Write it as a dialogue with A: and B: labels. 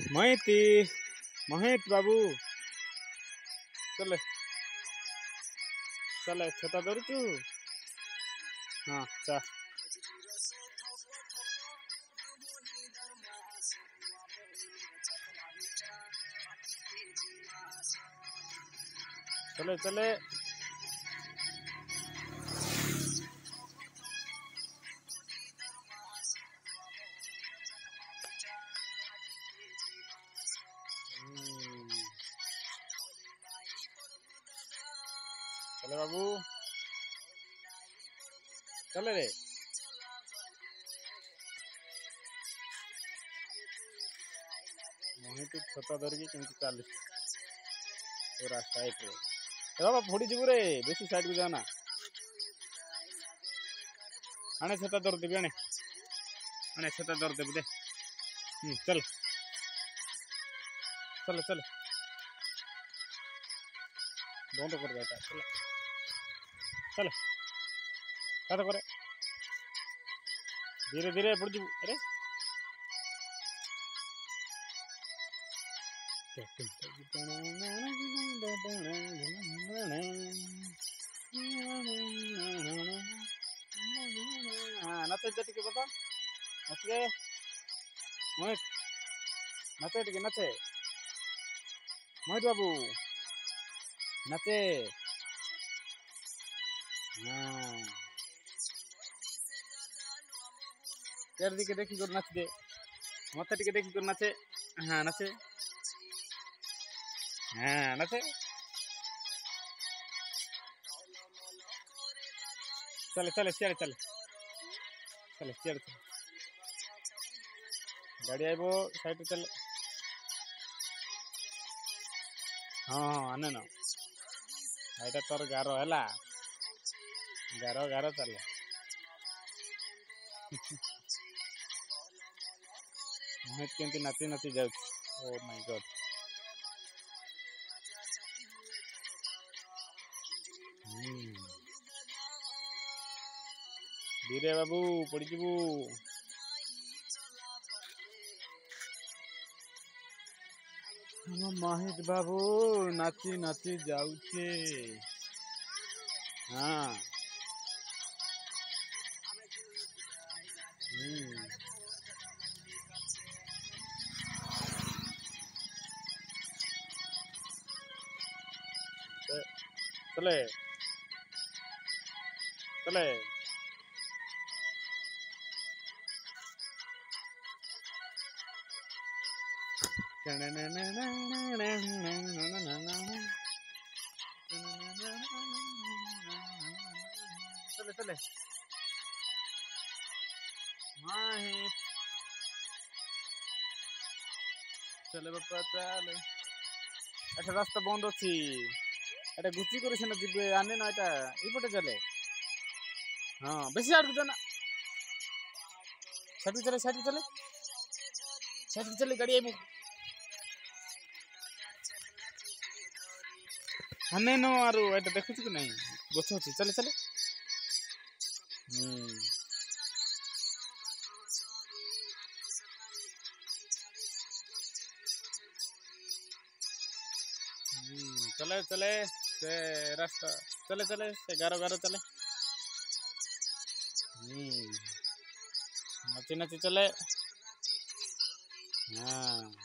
A: महिती महित बाबू चले चले छता धरचु हाँ चा चले चले चले बाबू चले रे मोहित छता धरिकी केमती चली पूरा साइड रे बाबा फोड़ी जीव रे बेसी साइड को जाना आने छता धर देवी आने छता धर देवी दे चल चल चल बंद कर बेटा चल चल क्या करे धीरे धीरे पड़ जीव अरे नाचे टे बाबा नाचे मोहित नाचे टे नाचे मोहित बाबू नाचे हाँ यार दिखे देखी कर नाच दे मत टे देखी कर नाचे हाँ नाचे हाँ नाचे चले चले चले चले चले चले गाड़ी आइब साइड चले हाँ हाँ आने ना यहाँ तोर गार है गार गार चले मोहित केमती नाची नाची जाऊ ओ माय गॉड धीरे बाबू पड़ जीवु महित बाबू नाची नाची जाऊचे हाँ चले चले चले चले चले बापा चले एटा रास्ता बंद अच्छी एटा गुची कर जीवे आने ना एटा इपटे चले हाँ बेसी आड़ जाना साइड चले साइड चले साइड चले गाड़ी आइब हने नो आरु एटा देखु कि नहीं गछ अच्छी चले चले चले चले से रास्ता चले चले से गारो गारो चले नाची नाची चले हाँ